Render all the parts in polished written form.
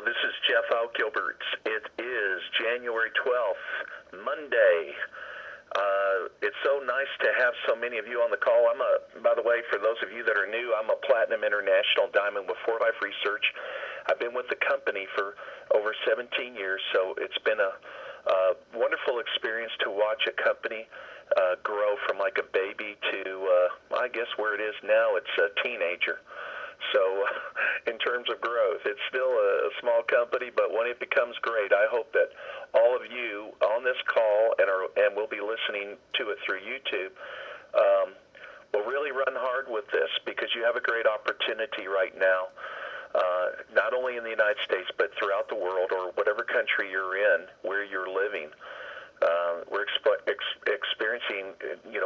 This is Jeff Altgilbers. It is January 12th, Monday. It's so nice to have so many of you on the call. By the way, for those of you that are new, I'm a Platinum International Diamond with 4Life Research. I've been with the company for over 17 years, so it's been a wonderful experience to watch a company grow from like a baby to, I guess where it is now, it's a teenager. So in terms of growth, it's still a small company, but when it becomes great, I hope that all of you on this call and will be listening to it through YouTube will really run hard with this, because you have a great opportunity right now, not only in the United States, but throughout the world, or whatever country you're in, where you're living. We're experiencing,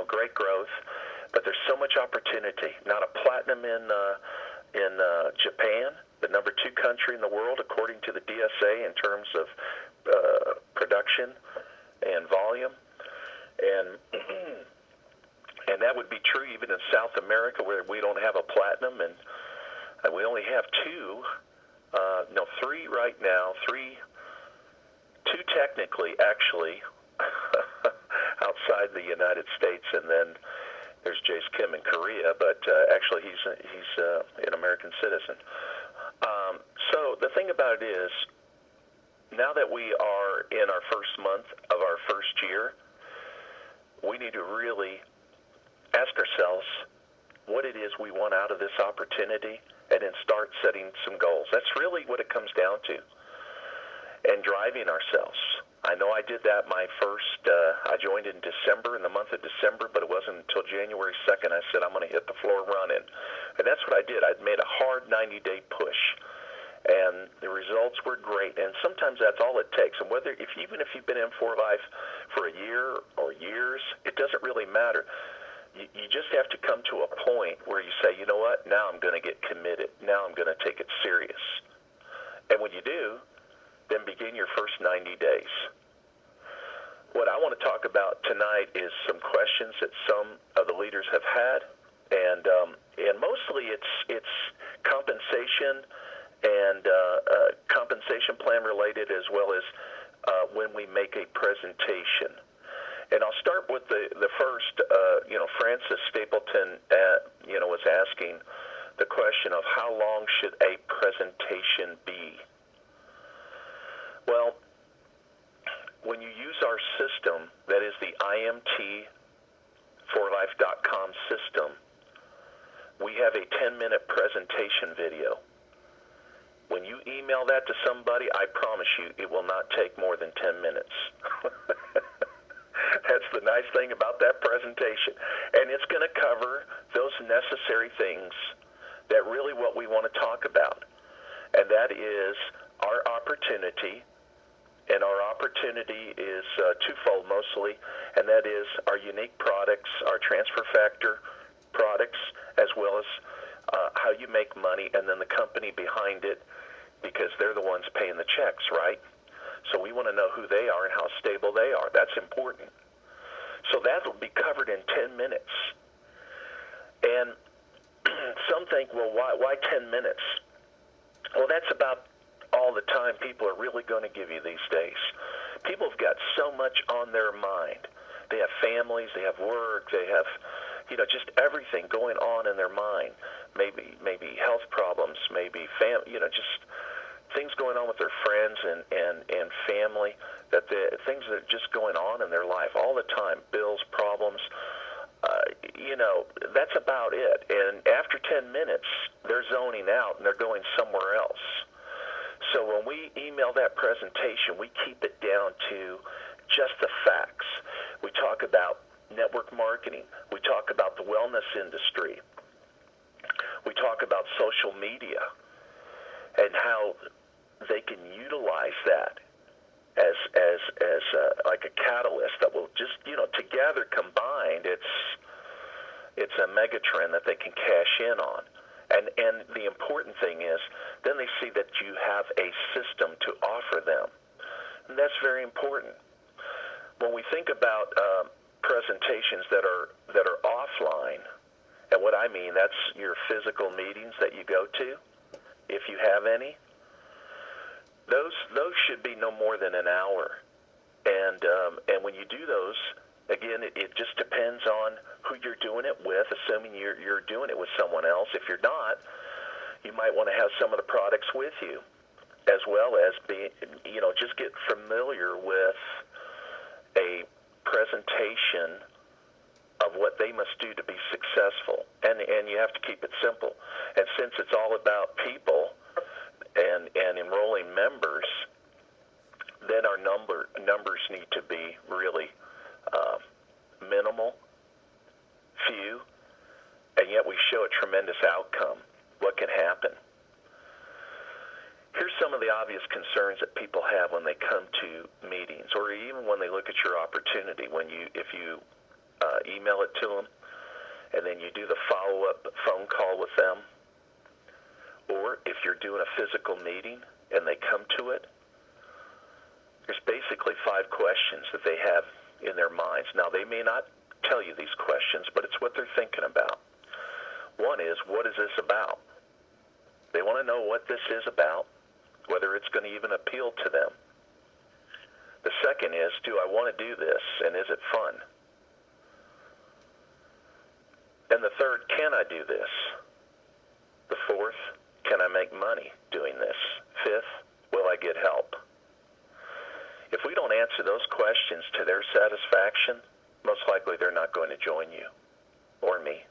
great growth, but there's so much opportunity. Not a platinum in Japan, the number 2 country in the world according to the DSA in terms of production and volume, and that would be true even in South America, where we don't have a platinum, and we only have 3 right now, 2 technically, actually, outside the United States, and then there's Jace Kim in Korea, but actually he's an American citizen. So the thing about it is, now that we are in our first month of our first year, we need to really ask ourselves what it is we want out of this opportunity, and then start setting some goals. That's really what it comes down to, and driving ourselves. I know I did that I joined in December, in the month of December, but it wasn't until January 2nd I said I'm going to hit the floor running. And that's what I did. I made a hard 90-day push, and the results were great. And sometimes that's all it takes. And even if you've been in 4Life for a year or years, it doesn't really matter. You just have to come to a point where you say, you know what, now I'm going to get committed. Now I'm going to take it serious. And when you do, then begin your first 90 days. What I want to talk about tonight is some questions that some of the leaders have had, and mostly it's compensation and compensation plan related, as well as when we make a presentation. And I'll start with the first. Francis Stapleton, was asking the question of how long should a presentation be. Well, when you use our system, that is the IMT4life.com system, we have a 10-minute presentation video. When you email that to somebody, I promise you it will not take more than 10 minutes. That's the nice thing about that presentation. And it's going to cover those necessary things that really what we want to talk about. And that is our opportunity. And our opportunity is twofold mostly, and that is our unique products, our transfer factor products, as well as how you make money, and then the company behind it, because they're the ones paying the checks, right? So we want to know who they are and how stable they are. That's important. So that will be covered in 10 minutes. And some think, well, why 10 minutes? Well, that's about all the time people are really going to give you these days. People have got so much on their mind. They have families, they have work, they have, just everything going on in their mind. Maybe health problems, maybe just things going on with their friends and family, things that are just going on in their life all the time, bills, problems. That's about it. And after 10 minutes, they're zoning out and they're going somewhere else. So when we email that presentation, we keep it down to just the facts. We talk about network marketing. We talk about the wellness industry. We talk about social media and how they can utilize that as like a catalyst that will just, together combined, it's a mega trend that they can cash in on. And the important thing is, then they see that you have a system to offer them. And that's very important. When we think about presentations that are offline, and what I mean, that's your physical meetings that you go to, if you have any. those should be no more than an hour. And when you do those, again, it just depends on who you're doing it with, assuming you're doing it with someone else. If you're not, you might want to have some of the products with you, as well as just get familiar with a presentation of what they must do to be successful. And you have to keep it simple. And since it's all about people and enrolling members, then our numbers need to be really minimal, few, and yet we show a tremendous outcome. What can happen? Here's some of the obvious concerns that people have when they come to meetings, or even when they look at your opportunity. If you email it to them, and then you do the follow-up phone call with them, or if you're doing a physical meeting and they come to it, there's basically 5 questions that they have in their minds. Now, they may not tell you these questions, but it's what they're thinking about. One is, what is this about? They want to know what this is about, whether it's going to even appeal to them. The second is, do I want to do this, and is it fun? And the third, can I do this? The fourth, can I make money doing this? Fifth, will I get help? If we don't answer those questions to their satisfaction, most likely they're not going to join you or me.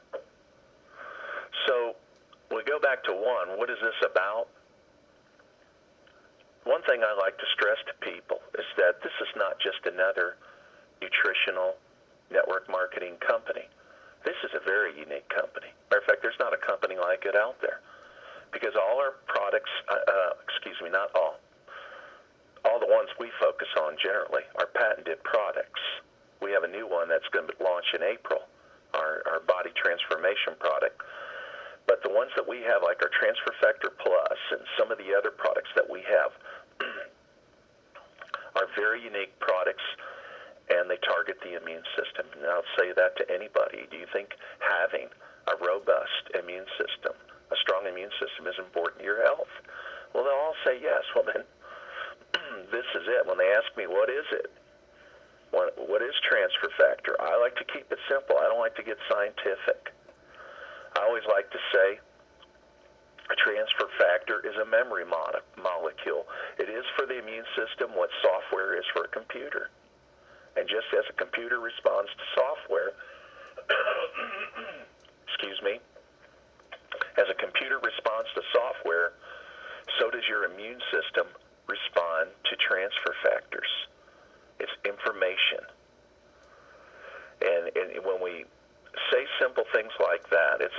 So we go back to one, what is this about? One thing I like to stress to people is that this is not just another nutritional network marketing company. This is a very unique company. Matter of fact, there's not a company like it out there, because all our products, not all the ones we focus on generally are patented products. We have a new one that's going to launch in April, our body transformation product. But the ones that we have, like our Transfer Factor Plus and some of the other products that we have, are very unique products, and they target the immune system. And I'll say that to anybody. Do you think having a robust immune system, a strong immune system, is important to your health? Well, they'll all say yes. Well, then, this is it. When they ask me, what is it? What is Transfer Factor? I like to keep it simple. I don't like to get scientific. I always like to say a transfer factor is a memory molecule. It is for the immune system what software is for a computer. And just as a computer responds to software, as a computer responds to software, so does your immune system respond to transfer factors. It's information. And when we say simple things like that, it's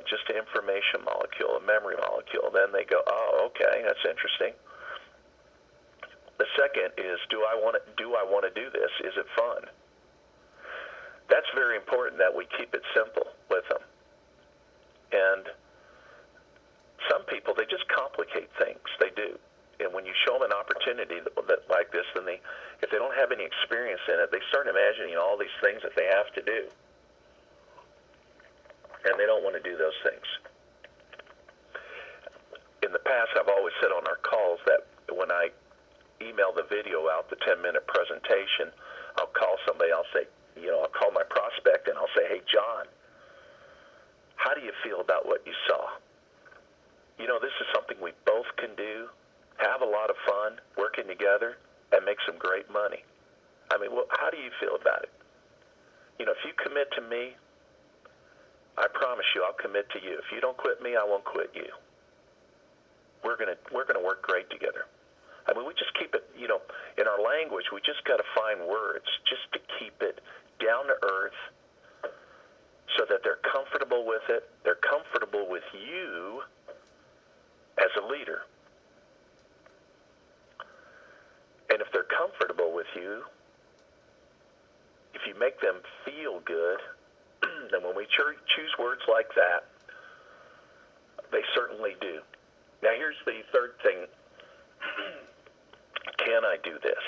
just an information molecule, a memory molecule. Then they go, oh, okay, that's interesting. The second is, do I want to do this? Is it fun? That's very important that we keep it simple with them. And some people, they just complicate things. They do. And when you show them an opportunity like this, then if they don't have any experience in it, they start imagining all these things that they have to do. And they don't want to do those things. In the past, I've always said on our calls that when I email the video out, the 10-minute presentation, I'll call somebody, I'll say, I'll call my prospect and I'll say, hey, John, how do you feel about what you saw? This is something we both can do, have a lot of fun working together, and make some great money. I mean, how do you feel about it? If you commit to me, I promise you I'll commit to you. If you don't quit me, I won't quit you. We're gonna work great together. I mean, we just keep it, in our language, we just got to find words just to keep it down to earth so that they're comfortable with it. They're comfortable with you as a leader. And if they're comfortable with you, if you make them feel good, then when we choose words like that, they certainly do. Now, here's the third thing. Can I do this?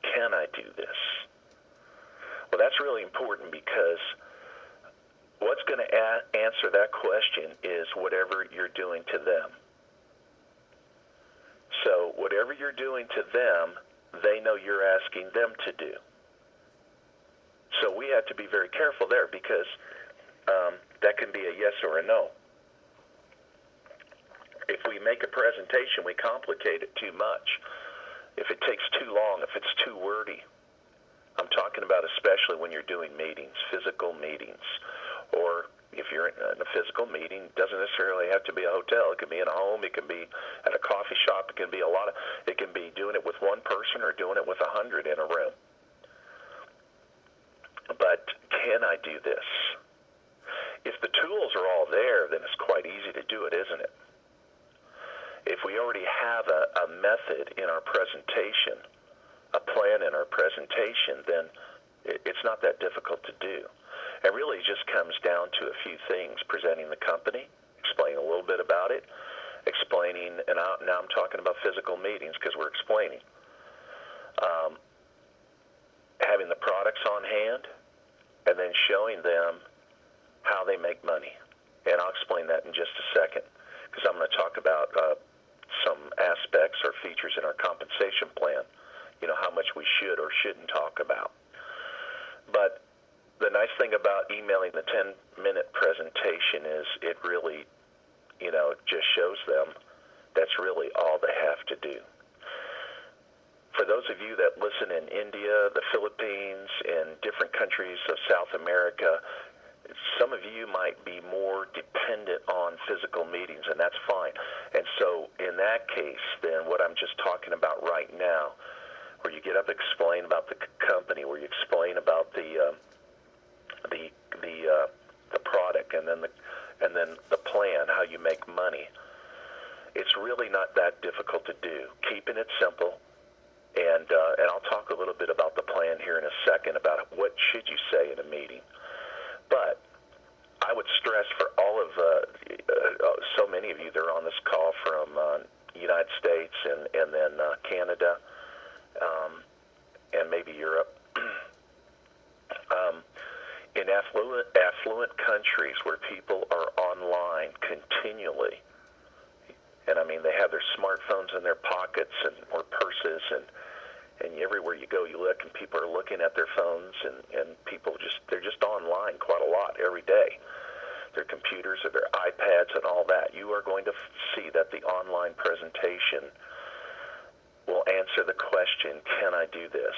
Can I do this? Well, that's really important, because what's going to answer that question is whatever you're doing to them. whatever you're doing to them, they know you're asking them to do. So we have to be very careful there, because that can be a yes or a no. If we make a presentation, we complicate it too much. If it takes too long, if it's too wordy. I'm talking about especially when you're doing meetings, physical meetings. Or if you're in a physical meeting, it doesn't necessarily have to be a hotel. It can be in a home. It can be at a coffee shop. It can be it can be doing it with one person or doing it with 100 in a room. But can I do this? If the tools are all there, then it's quite easy to do it, isn't it? If we already have a method in our presentation, a plan in our presentation, then it's not that difficult to do. It really just comes down to a few things: presenting the company, explaining a little bit about it, explaining, and now I'm talking about physical meetings because we're explaining, having the products on hand, and then showing them how they make money. And I'll explain that in just a second, because I'm going to talk about some aspects or features in our compensation plan, how much we should or shouldn't talk about. But the nice thing about emailing the 10-minute presentation is it really, just shows them that's really all they have to do. For those of you that listen in India, the Philippines, and different countries of South America, some of you might be more dependent on physical meetings, and that's fine. And so in that case, then what I'm just talking about right now, where you get up, explain about the company, where you explain about the product, and then the plan, how you make money, it's really not that difficult to do. Keeping it simple. And I'll talk a little bit about the plan here in a second, about what should you say in a meeting. But I would stress for all of so many of you that are on this call from the United States and then Canada and maybe Europe, in affluent countries where people are online continually, and I mean they have their smartphones in their pockets or purses, and everywhere you go, you look, and people are looking at their phones, and people they're just online quite a lot every day. Their computers or their iPads and all that. You are going to see that the online presentation will answer the question, can I do this?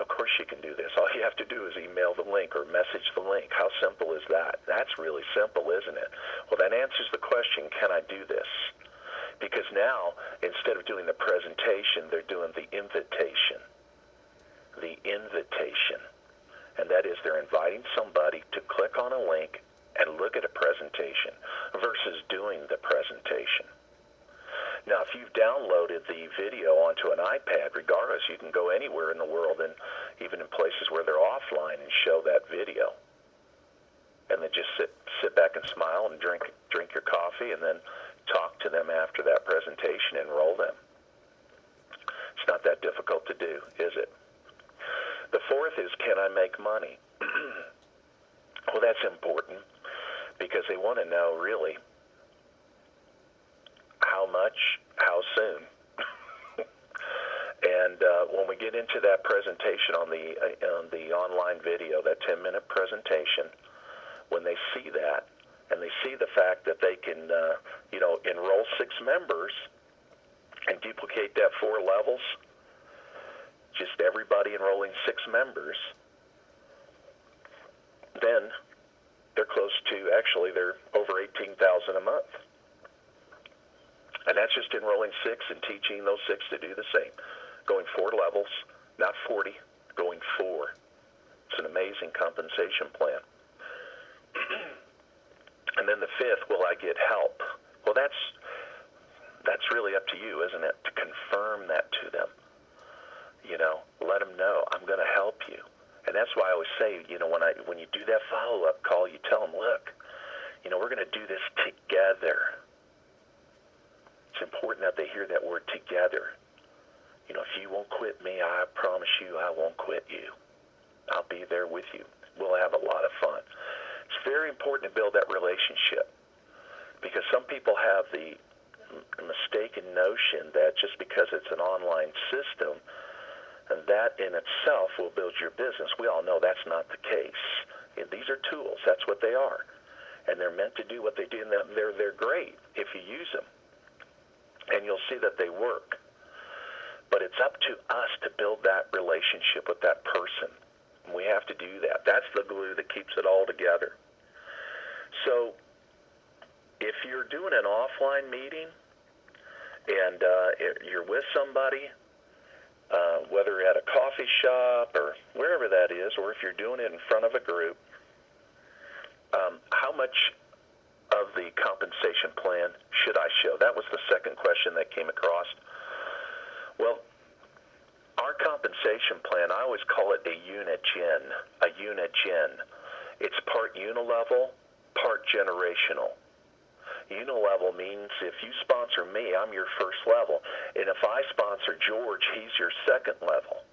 Of course you can do this. All you have to do is email the link or message the link. How simple is that? That's really simple, isn't it? Well, that answers the question, can I do this? Because now, instead of doing the presentation, they're doing the invitation. The invitation. And that is, they're inviting somebody to click on a link and look at a presentation versus doing the presentation. Now, if you've downloaded the video onto an iPad, regardless, you can go anywhere in the world, and even in places where they're offline, and show that video. And then just sit back and smile and drink your coffee, and then talk to them after that presentation, enroll them. It's not that difficult to do, is it? The fourth is, can I make money? Well, that's important, because they want to know, really, how much, how soon. And when we get into that presentation on the online video, that 10-minute presentation, when they see that, and they see the fact that they can, enroll 6 members and duplicate that 4 levels, just everybody enrolling 6 members, then they're close to, actually, they're over $18,000 a month. And that's just enrolling 6 and teaching those 6 to do the same. Going 4 levels, not 40, going 4. It's an amazing compensation plan. And then the 5th, will I get help? Well, that's really up to you, isn't it? To confirm that to them. Let them know, I'm going to help you. And that's why I always say, when you do that follow-up call, you tell them, look, we're going to do this together. It's important that they hear that word together. If you won't quit me, I promise you I won't quit you. I'll be there with you. We'll have a lot of fun. It's very important to build that relationship, because some people have the mistaken mistaken notion that just because it's an online system, and that in itself will build your business. We all know that's not the case. These are tools. That's what they are. And they're meant to do what they do, and they're great if you use them. And you'll see that they work. But it's up to us to build that relationship with that person. And we have to do that. That's the glue that keeps it all together. So if you're doing an offline meeting and you're with somebody, whether at a coffee shop or wherever that is, or if you're doing it in front of a group, how much of the compensation plan should I show? That was the second question that came across. Well, our compensation plan, I always call it a unigen. A unigen. It's part unilevel, part generational. Unilevel means if you sponsor me, I'm your first level. And if I sponsor George, he's your second level.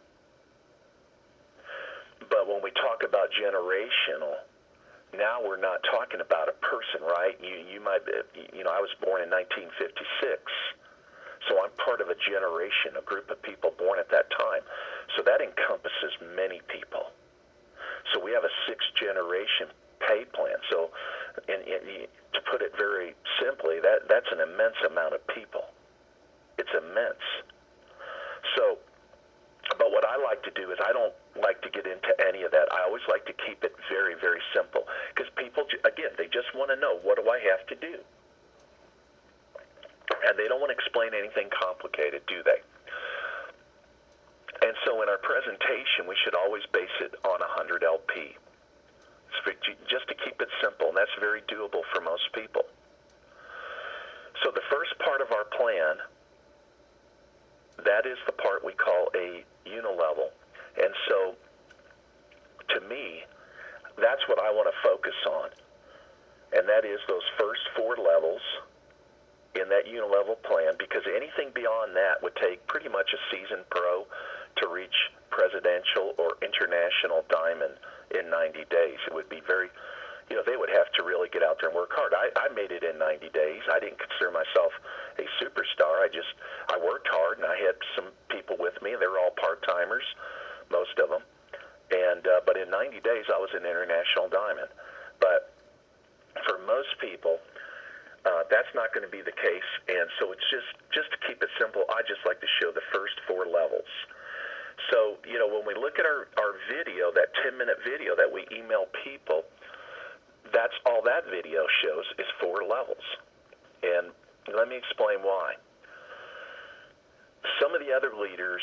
But when we talk about generational, now we're not talking about a person, right? You might be, I was born in 1956. So I'm part of a generation, a group of people born at that time. So that encompasses many people. So we have a sixth generation pay plan. So to put it very simply, that's an immense amount of people. It's immense. So, but what I like to do is I don't like to get into any of that. I always like to keep it very, very simple. Because people, again, they just want to know, what do I have to do? And they don't want to explain anything complicated, do they? And so in our presentation, we should always base it on 100 LP. Just to keep it simple, and that's very doable for most people. So the first part of our plan, that is the part we call a unilevel. And so, to me, that's what I want to focus on. And that is those first 4 levels in that unilevel plan, because anything beyond that would take pretty much a seasoned pro to reach presidential or international diamond in 90 days. It would be very, they would have to really get out there and work hard. I made it in 90 days. I didn't consider myself a superstar. I worked hard, and I had some people with me. They were all part-timers, most of them. And but in 90 days, I was an international diamond. But for most people, that's not going to be the case. And so it's just to keep it simple, I just like to show the first 4 levels. So, when we look at our video, that 10-minute video that we email people, that's all that video shows is 4 levels. And let me explain why. Some of the other leaders,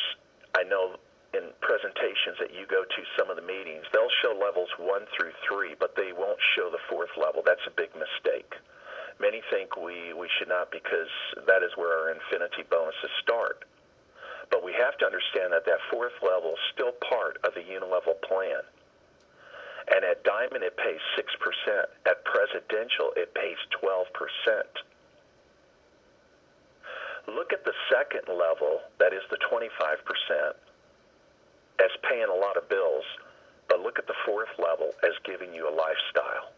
I know in presentations that you go to, some of the meetings, they'll show levels 1 through 3, but they won't show the 4th level. That's a big mistake. Many think we should not, because that is where our infinity bonuses start. But we have to understand that 4th level is still part of the unilevel plan. And at Diamond, it pays 6%. At Presidential, it pays 12%. Look at the 2nd level, that is the 25%, as paying a lot of bills. But look at the 4th level as giving you a lifestyle.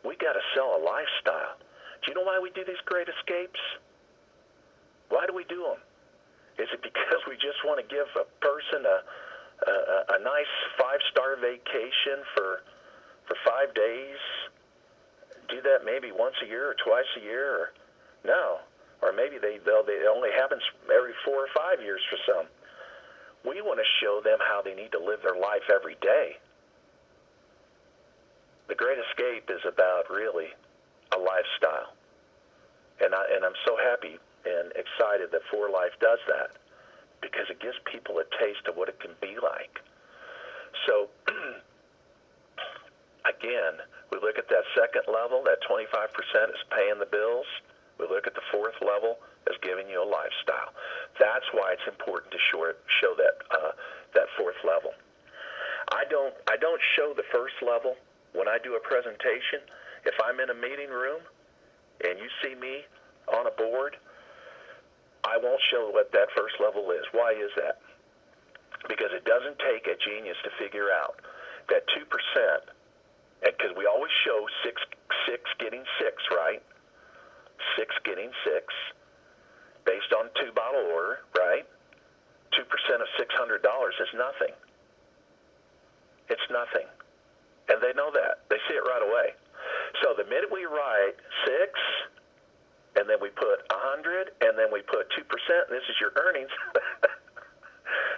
We got to sell a lifestyle. Do you know why we do these great escapes? Why do we do them? Is it because we just want to give a person a nice 5-star vacation for 5 days? Do that maybe once a year or twice a year? Or no. Or maybe it only happens every 4 or 5 years for some. We want to show them how they need to live their life every day. The Great Escape is about really a lifestyle. And I'm so happy and excited that 4Life does that, because it gives people a taste of what it can be like. So, again, we look at that 2nd level, that 25% is paying the bills. We look at the 4th level as giving you a lifestyle. That's why it's important to show that 4th level. I don't show the 1st level when I do a presentation. If I'm in a meeting room and you see me on a board, I won't show what that 1st level is. Why is that? Because it doesn't take a genius to figure out that 2%, because we always show 6 getting 6, right? 6 getting 6. is nothing. It's nothing. And they know that. They see it right away. So the minute we write 6, and then we put 100, and then we put 2%, and this is your earnings,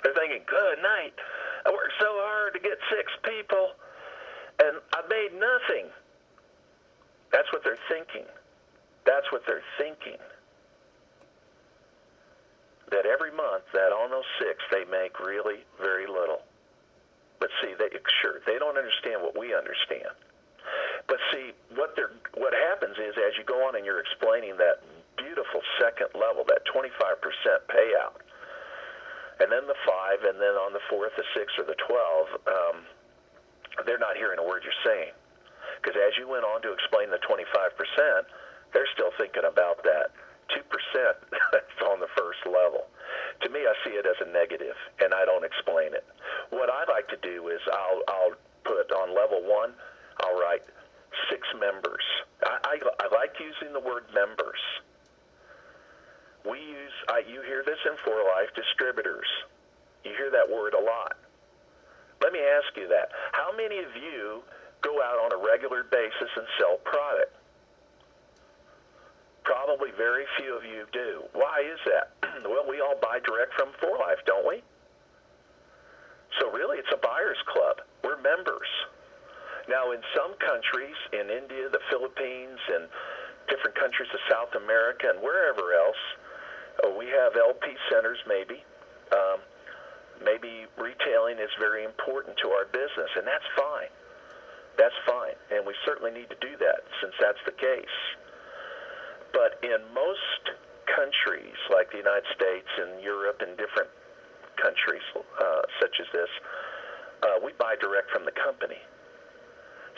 they're thinking, good night. I worked so hard to get 6 people, and I made nothing. That's what they're thinking. That's what they're thinking. That every month, that on those 6, they make really very little. But see, they don't understand what we understand. But see, what happens is, as you go on and you're explaining that beautiful second level, that 25% payout, and then the 5, and then on the 4th, the 6th, or the 12, they're not hearing a word you're saying. Because as you went on to explain the 25%, they're still thinking about that 2% that's on the first level. To me, I see it as a negative, and I don't explain it. What I like to do is I'll put on level 1, I'll write 6 members. I like using the word members. You hear this in 4Life, distributors. You hear that word a lot. Let me ask you that. How many of you go out on a regular basis and sell product? Probably very few of you do. Why is that? Well, we all buy direct from 4Life, don't we? So really, it's a buyer's club. We're members. Now, in some countries, in India, the Philippines, and different countries of South America, and wherever else, we have LP centers maybe. Maybe retailing is very important to our business, and that's fine. That's fine, and we certainly need to do that since that's the case. But in most countries, like the United States and Europe and different countries such as this, we buy direct from the company.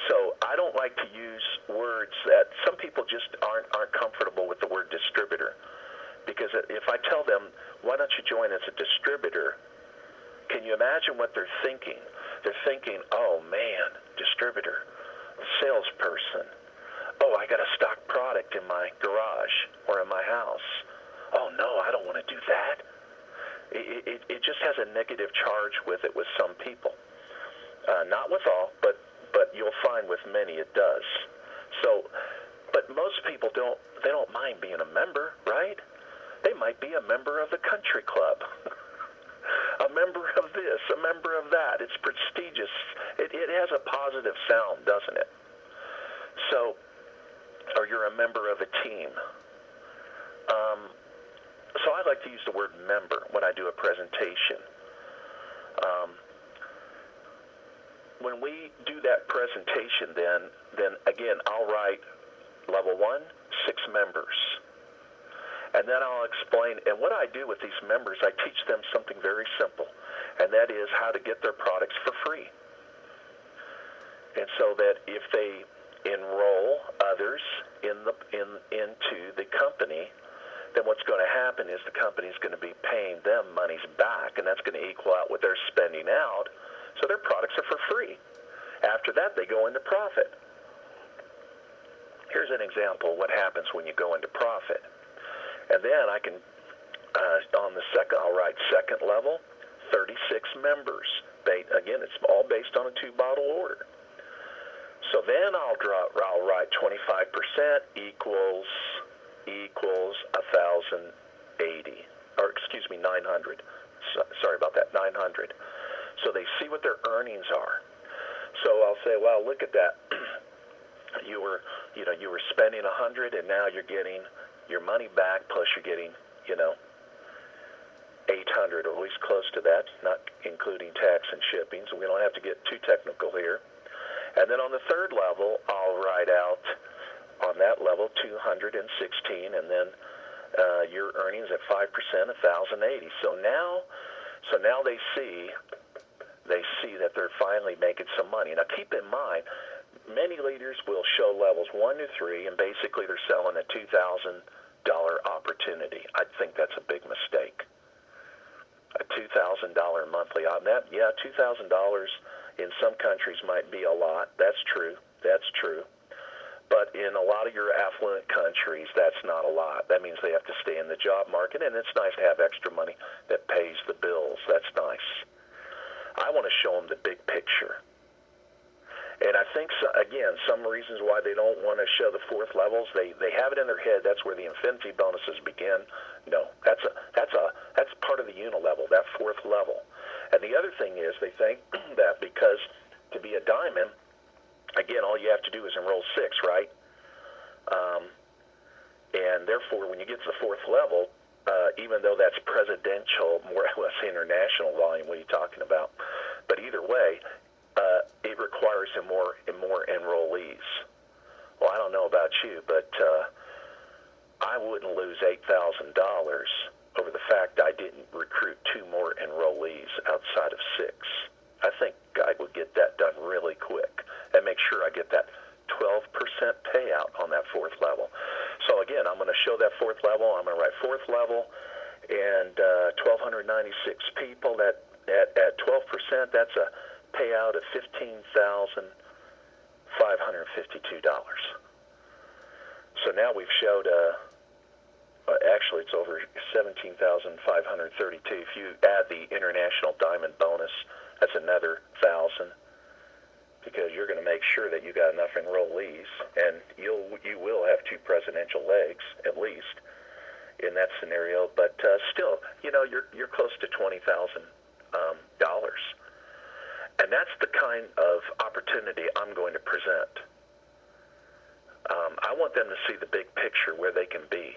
So I don't like to use words that some people just aren't comfortable with the word distributor. Because if I tell them, why don't you join as a distributor, can you imagine what they're thinking? They're thinking, oh man, distributor, salesperson. Oh, I got a stock product in my garage or in my house. Oh no, I don't want to do that. It just has a negative charge with it with some people. Not with all, but you'll find with many it does. So, but most people they don't mind being a member, right? They might be a member of the country club, a member of this, a member of that. It's prestigious. It has a positive sound, doesn't it? So, or you're a member of a team. So I like to use the word member when I do a presentation. When we do that presentation, then again, I'll write level 1, 6 members. And then I'll explain, and what I do with these members, I teach them something very simple, and that is how to get their products for free. And so that if they enroll others into the company, then what's going to happen is the company's going to be paying them monies back, and that's going to equal out what they're spending out, so their products are for free. After that, they go into profit. Here's an example of what happens when you go into profit. And then I can, on the second, I'll write second level, 36 members. Again, it's all based on a 2-bottle order. So then I'll write 25% equals 1,080, or excuse me, 900. Sorry about that, 900. So they see what their earnings are. So I'll say, well, look at that. You were spending 100, and now you're getting your money back, plus you're getting, 800, or at least close to that, not including tax and shipping, so we don't have to get too technical here. And then on the third level, I'll write out on that level 216, and then your earnings at 5%, 1,080. So now they see that they're finally making some money. Now keep in mind, many leaders will show levels 1 to 3, and basically they're selling a $2,000 opportunity. I think that's a big mistake. A $2,000 monthly. $2,000 in some countries might be a lot. That's true. But in a lot of your affluent countries, that's not a lot. That means they have to stay in the job market, and it's nice to have extra money that pays the bills. That's nice. I want to show them the big picture. And I think, again, some reasons why they don't want to show the fourth levels, they have it in their head. That's where the infinity bonuses begin. No, that's part of the unilevel, that fourth level. And the other thing is they think that because to be a diamond, again, all you have to do is enroll 6, right? And therefore, when you get to the fourth level, even though that's presidential, more or less international volume, what are you talking about? But either way, it requires more enrollees. Well, I don't know about you, but I wouldn't lose $8,000 over the fact I didn't recruit 2 more enrollees outside of 6. I think I would get that done really quick and make sure I get that 12% payout on that fourth level. So again, I'm going to show that fourth level. I'm going to write fourth level and 1,296 people. That at 12%, that's a payout of $15,552. So now we've showed actually it's over $17,532. If you add the international diamond bonus, that's another 1,000, because you're going to make sure that you got enough enrollees, and you will have 2 presidential legs at least in that scenario. But still, you're close to $20,000 dollars, and that's the kind of opportunity I'm going to present. I want them to see the big picture, where they can be,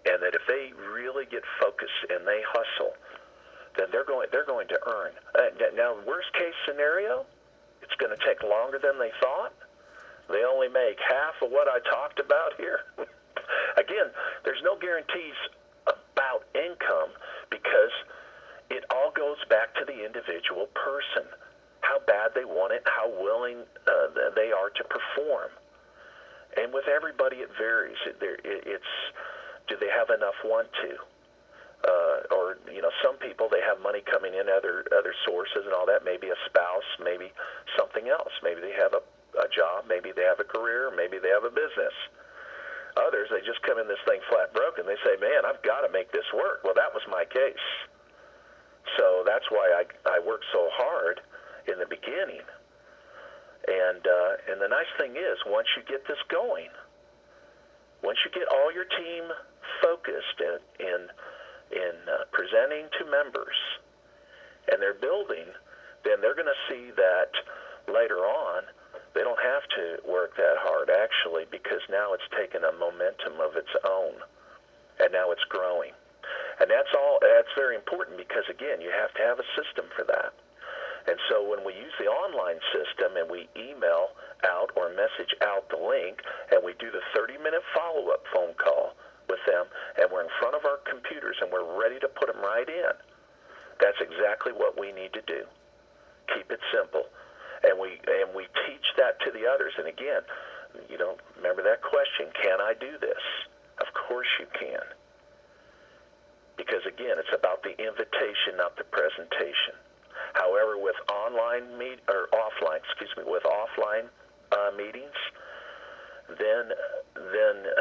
and that if they really get focused and they hustle, then they're going to earn. Now, worst case scenario, it's going to take longer than they thought. They only make half of what I talked about here. Again, there's no guarantees about income, because it all goes back to the individual person, how bad they want it, how willing they are to perform. And with everybody, it varies. It's do they have enough want to? Or some people, they have money coming in other sources and all that. Maybe a spouse, maybe something else. Maybe they have a job, maybe they have a career, maybe they have a business. Others, they just come in this thing flat broke, and they say, man, I've got to make this work. Well, that was my case. So that's why I worked so hard in the beginning. And the nice thing is, once you get this going, once you get all your team focused in presenting to members, and they're building, then they're going to see that later on they don't have to work that hard, actually, because now it's taken a momentum of its own, and now it's growing. And that's very important, because, again, you have to have a system for that. And so when we use the online system and we email out or message out the link, and we do the 30-minute follow-up phone call with them, and we're in front of our computers and we're ready to put them right in, that's exactly what we need to do. Keep it simple. And we teach that to the others. And again, remember that question, can I do this? Of course you can. Because again, it's about the invitation, not the presentation. However, with offline meetings, then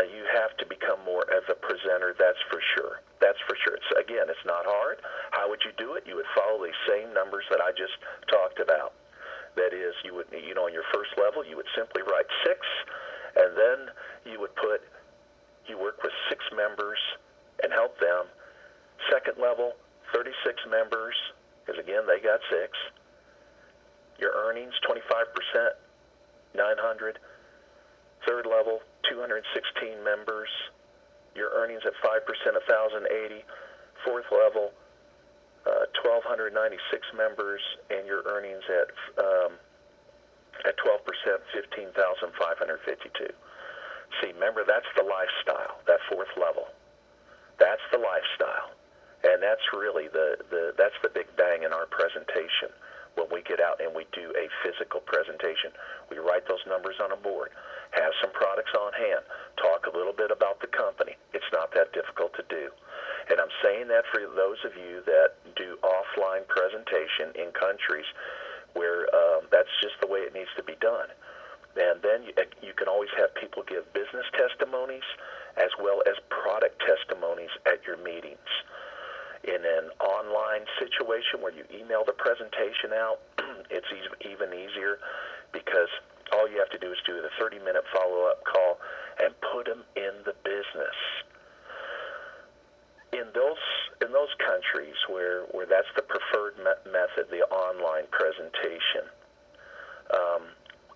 you have to become more of a presenter. That's for sure. That's for sure. It's not hard. How would you do it? You would follow these same numbers that I just talked about. That is, you would, on your first level, you would simply write 6, and then you would you work with 6 members and help them. Second level, 36 members, because again, they got 6. Your earnings, 25%, 900. Third level, 216 members. Your earnings at 5%, 1,080. Fourth level, 1,296 members, and your earnings at 12%, 15,552. See, remember, that's the lifestyle, that fourth level. That's the lifestyle. And that's really that's the big bang in our presentation. When we get out and we do a physical presentation, we write those numbers on a board, have some products on hand, talk a little bit about the company. It's not that difficult to do. And I'm saying that for those of you that do offline presentation in countries where that's just the way it needs to be done. And then you can always have people give business testimonies as well as product testimonies at your meetings. In an online situation where you email the presentation out, it's even easier because all you have to do is do the 30-minute follow-up call and put them in the business. In those countries where that's the preferred method, the online presentation,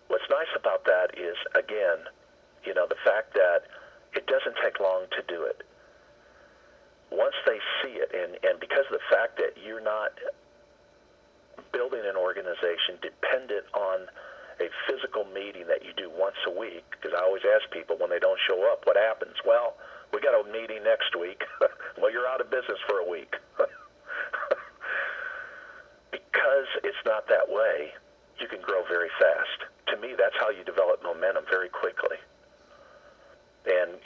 what's nice about that is, again, the fact that it doesn't take long to do it. Once they see it, and because of the fact that you're not building an organization dependent on a physical meeting that you do once a week, because I always ask people when they don't show up, what happens? Well, we got a meeting next week. Well, you're out of business for a week. Because it's not that way, you can grow very fast. To me, that's how you develop momentum very quickly. And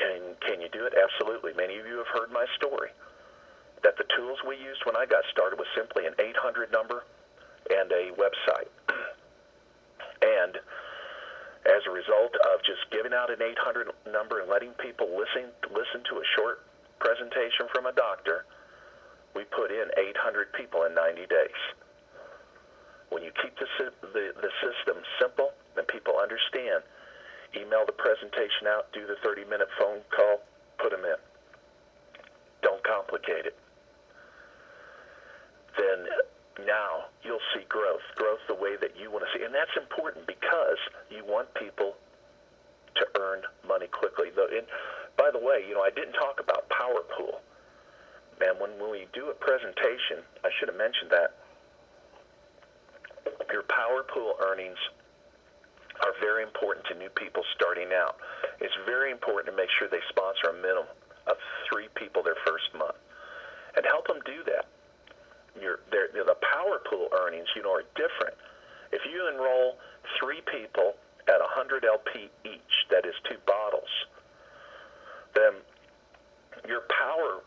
can you do it? Absolutely. Many of you have heard my story, that the tools we used when I got started was simply an 800 number and a website. And as a result of just giving out an 800 number and letting people listen to a short presentation from a doctor, we put in 800 people in 90 days. When you keep the system simple and people understand, email the presentation out, do the 30-minute phone call, put them in. Don't complicate it. Then now you'll see growth the way that you want to see. And that's important because you want people to earn money quickly. And by the way, I didn't talk about Power Pool. Man, when we do a presentation, I should have mentioned that. Your Power Pool earnings are very important to new people starting out. It's very important to make sure they sponsor a minimum of 3 people their first month. And help them do that. The Power Pool earnings, are different. If you enroll 3 people at 100 LP each, that is 2 bottles, then your Power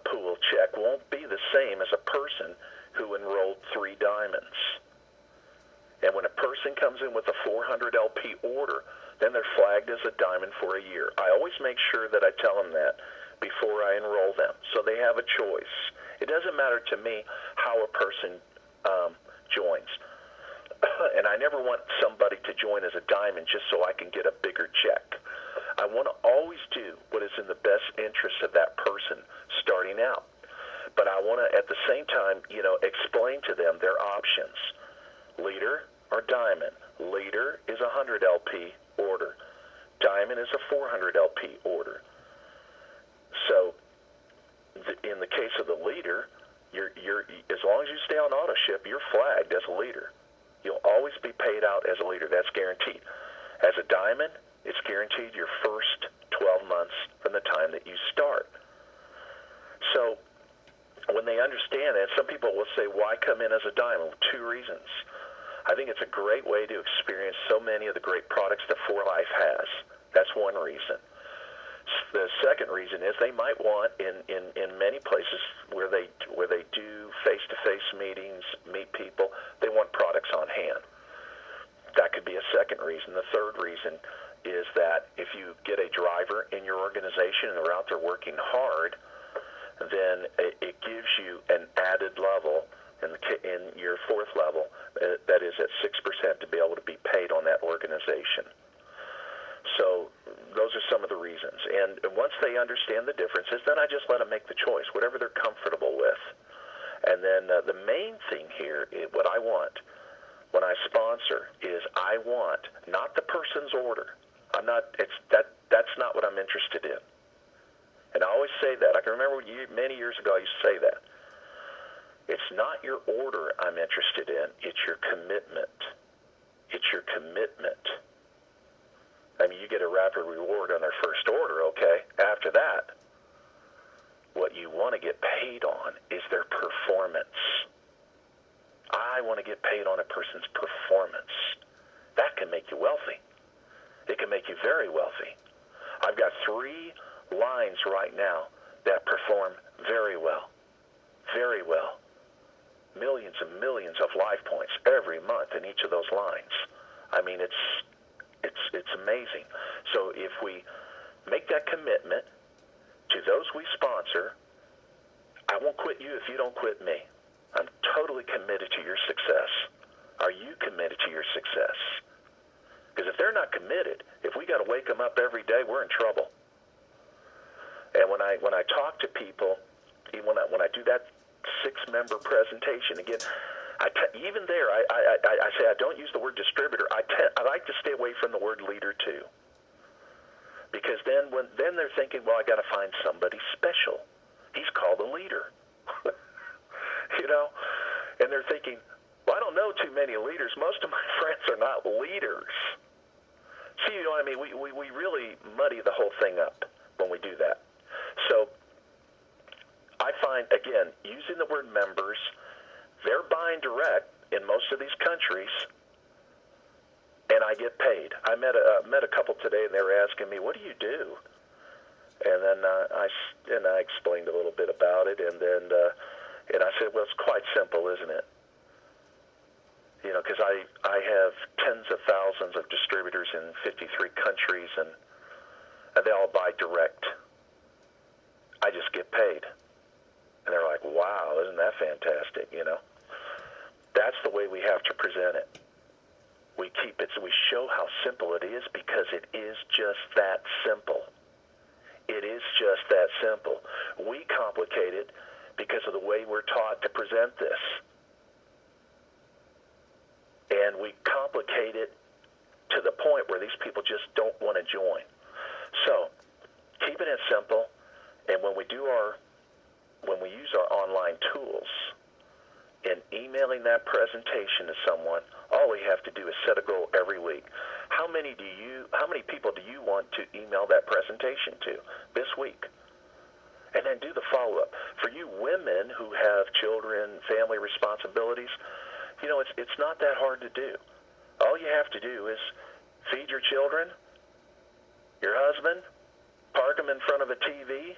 Pool check won't be the same as a person who enrolled 3 diamonds. And when a person comes in with a 400 LP order, then they're flagged as a diamond for a year. I always make sure that I tell them that before I enroll them, so they have a choice. It doesn't matter to me how a person joins. And I never want somebody to join as a diamond just so I can get a bigger check. I want to always do what is in the best interest of that person starting out. But I want to, at the same time, explain to them their options. Leader or diamond. Leader is a 100 LP order. Diamond is a 400 LP order. So in the case of the leader, you're as long as you stay on auto ship, you're flagged as a leader. You'll always be paid out as a leader. That's guaranteed. As a diamond, it's guaranteed your first 12 months from the time that you start. So when they understand that, some people will say, why come in as a diamond? 2 reasons. I think it's a great way to experience so many of the great products that For Life has. That's one reason. The second reason is they might want, in many places where they do face-to-face meetings, meet people, they want products on hand. That could be a second reason. The third reason is that if you get a driver in your organization and they're out there working hard, then it gives you an added level in your 4th level, that is at 6%, to be able to be paid on that organization. So those are some of the reasons. And once they understand the differences, then I just let them make the choice, whatever they're comfortable with. And then the main thing here, what I want when I sponsor, is I want not the person's order. That's not what I'm interested in. And I always say that. I can remember many years ago I used to say that. It's not your order I'm interested in. It's your commitment. It's your commitment. I mean, you get a rapid reward on their first order, okay? After that, what you want to get paid on is their performance. I want to get paid on a person's performance. That can make you wealthy. It can make you very wealthy. I've got 3 lines right now that perform very well. Very well. Millions and millions of life points every month in each of those lines. I mean, it's It's amazing. So if we make that commitment to those we sponsor, I won't quit you if you don't quit me. I'm totally committed to your success. Are you committed to your success? Because if they're not committed, if we got to wake them up every day, we're in trouble. And when I talk to people, even when I do that 6-member presentation, again, even there, I say I don't use the word distributor. I like to stay away from the word leader too, because then they're thinking, well, I got to find somebody special. He's called a leader, and they're thinking, well, I don't know too many leaders. Most of my friends are not leaders. See, you know what I mean? We really muddy the whole thing up when we do that. So I find, again, using the word members, they're buying direct in most of these countries, and I get paid. I met a couple today, and they were asking me, what do you do? And then I explained a little bit about it, and I said, well, it's quite simple, isn't it? Because I have tens of thousands of distributors in 53 countries, and they all buy direct. I just get paid. And they're like, wow, isn't that fantastic, That's the way we have to present it. We keep it, so we show how simple it is, because it is just that simple. It is just that simple. We complicate it because of the way we're taught to present this. And we complicate it to the point where these people just don't want to join. So, keeping it simple, and when we use our online tools and emailing that presentation to someone, all we have to do is set a goal every week. How many people do you want to email that presentation to this week? And then do the follow-up. For you women who have children, family responsibilities, it's not that hard to do. All you have to do is feed your children, your husband, park them in front of a TV,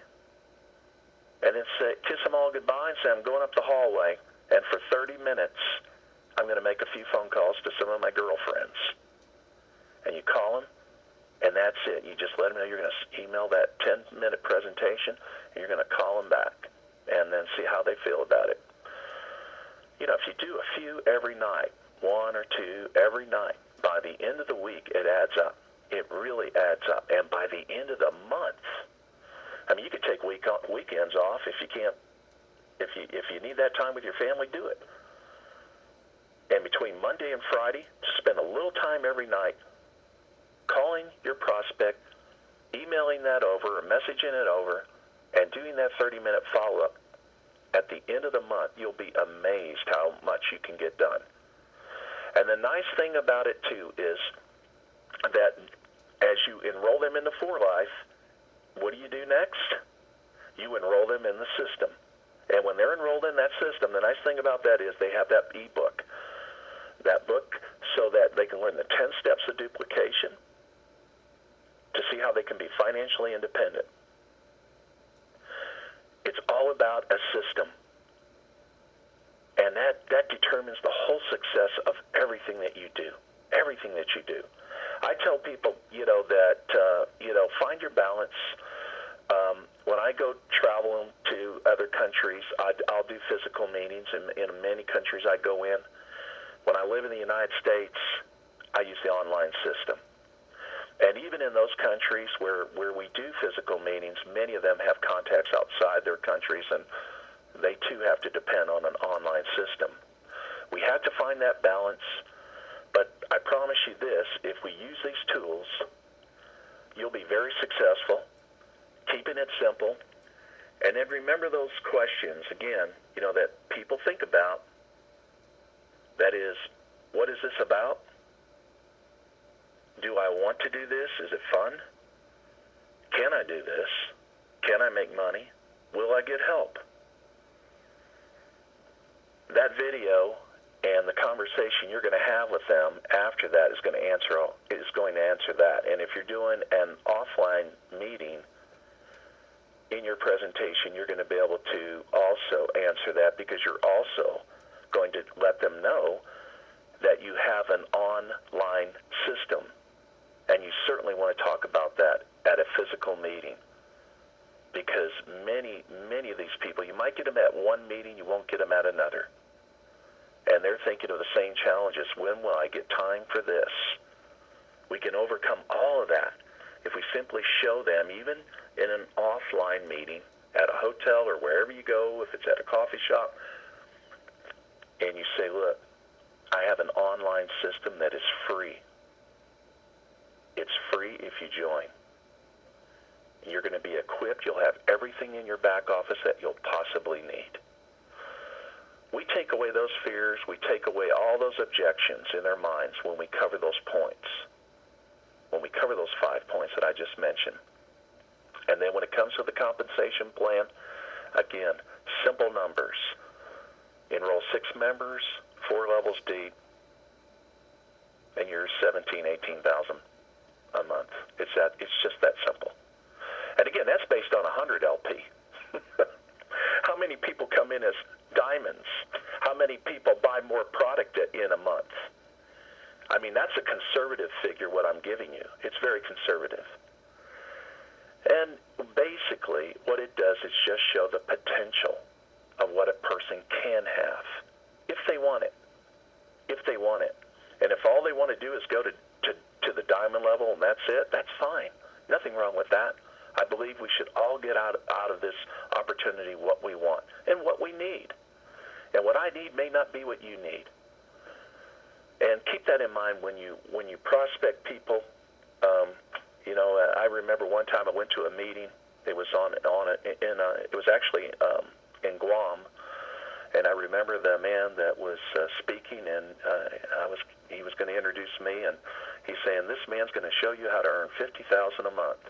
and then kiss them all goodbye and say, I'm going up the hallway, and for 30 minutes, I'm going to make a few phone calls to some of my girlfriends. And you call them, and that's it. You just let them know you're going to email that 10-minute presentation, and you're going to call them back, and then see how they feel about it. If you do a few every night, 1 or 2 every night, by the end of the week, it adds up. It really adds up. And by the end of the month, you could take weekends off if you can't. If you need that time with your family, do it. And between Monday and Friday, spend a little time every night calling your prospect, emailing that over, or messaging it over, and doing that 30-minute follow-up. At the end of the month, you'll be amazed how much you can get done. And the nice thing about it, too, is that as you enroll them into 4Life, what do you do next? You enroll them in the system. And when they're enrolled in that system, the nice thing about that is they have that e-book. That book so that they can learn the 10 steps of duplication to see how they can be financially independent. It's all about a system. And that determines the whole success of everything that you do. Everything that you do. I tell people, that, find your balance. When I go traveling to other countries, I'll do physical meetings. In many countries I go in. When I live in the United States, I use the online system. And even in those countries where we do physical meetings, many of them have contacts outside their countries, and they too have to depend on an online system. We have to find that balance, but I promise you this, if we use these tools, you'll be very successful, keeping it simple. And then remember those questions, again, that people think about. That is, what is this about? Do I want to do this? Is it fun? Can I do this? Can I make money? Will I get help? That video and the conversation you're going to have with them after that is going to answer that. And if you're doing an offline meeting in your presentation, you're going to be able to also answer that, because you're also going to let them know that you have an online system. And you certainly want to talk about that at a physical meeting, because many of these people, you might get them at one meeting, you won't get them at another. And they're thinking of the same challenges. When will I get time for this? We can overcome all of that if we simply show them, even in an offline meeting, at a hotel or wherever you go, if it's at a coffee shop, and you say, look, I have an online system that is free. It's free if you join. You're going to be equipped. You'll have everything in your back office that you'll possibly need. We take away those fears. We take away all those objections in their minds when we cover those points, when we cover those 5 points that I just mentioned. And then when it comes to the compensation plan, again, simple numbers. Enroll 6 members, 4 levels deep, and you're 17,000, 18,000 a month. It's just that simple. And again, that's based on 100 LP. How many people come in as diamonds? How many people buy more product in a month? I mean, that's a conservative figure, what I'm giving you. It's very conservative. And basically, what it does is just show the potential of what a person can have, if they want it. If they want it. And if all they want to do is go to the diamond level and that's it, that's fine. Nothing wrong with that. I believe we should all get out of this opportunity what we want and what we need. And what I need may not be what you need. And keep that in mind when you prospect people. I remember one time I went to a meeting. It was it was actually in Guam, and I remember the man that was speaking, and he was going to introduce me, and he's saying, this man's going to show you how to earn $50,000 a month.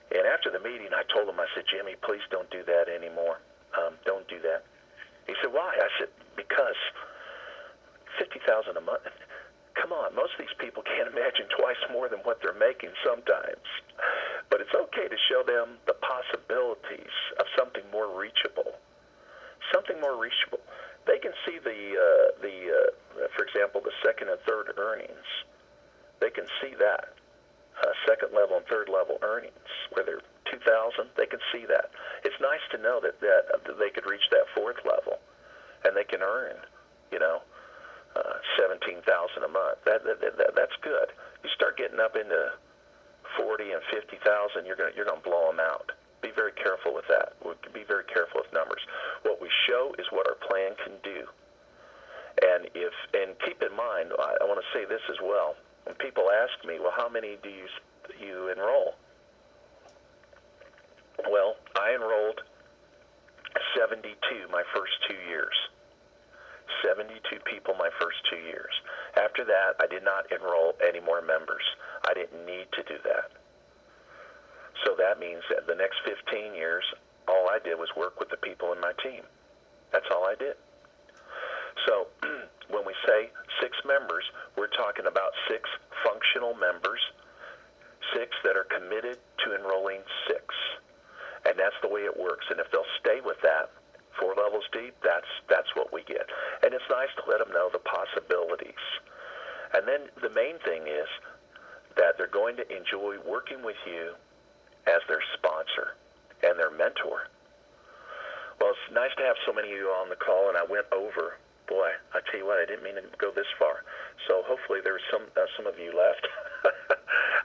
And after the meeting, I told him, I said, Jimmy, please don't do that anymore. Don't do that. He said, why? I said, because $50,000 a month. Come on, most of these people can't imagine twice more than what they're making sometimes. But it's okay to show them the possibilities of something more reachable. Something more reachable. They can see for example, the second and third earnings. They can see that. Second level and third level earnings, where they're 2,000, they can see that. It's nice to know that they could reach that fourth level, and they can earn, 17,000 a month. That's good. You start getting up into 40 and 50,000, you're going to blow them out. Be very careful with that. Be very careful with numbers. What we show is what our plan can do. And keep in mind, I want to say this as well. When people ask me, well, how many do you enroll? Well, I enrolled 72 my first 2 years. 72 people my first 2 years. After that, I did not enroll any more members. I didn't need to do that. So that means that the next 15 years, all I did was work with the people in my team. That's all I did. So when we say 6 members, we're talking about 6 functional members, 6 that are committed to enrolling 6. And that's the way it works. And if they'll stay with that, 4 levels deep, that's what we get. And it's nice to let them know the possibilities. And then the main thing is that they're going to enjoy working with you as their sponsor and their mentor. Well, it's nice to have so many of you on the call, and I went over. Boy, I tell you what, I didn't mean to go this far. So hopefully there's some of you left.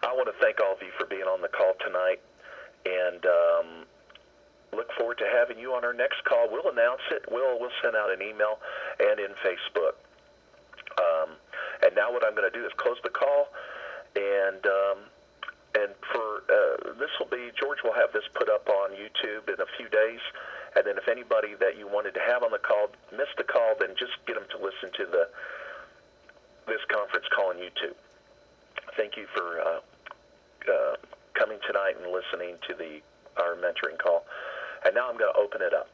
I want to thank all of you for being on the call tonight, and look forward to having you on our next call. We'll announce it. We'll send out an email and in Facebook. And now what I'm going to do is close the call, and for this will be, George will have this put up on YouTube in a few days. And then if anybody that you wanted to have on the call missed the call, then just get them to listen to this conference call on YouTube. Thank you for coming tonight and listening to our mentoring call. And now I'm going to open it up.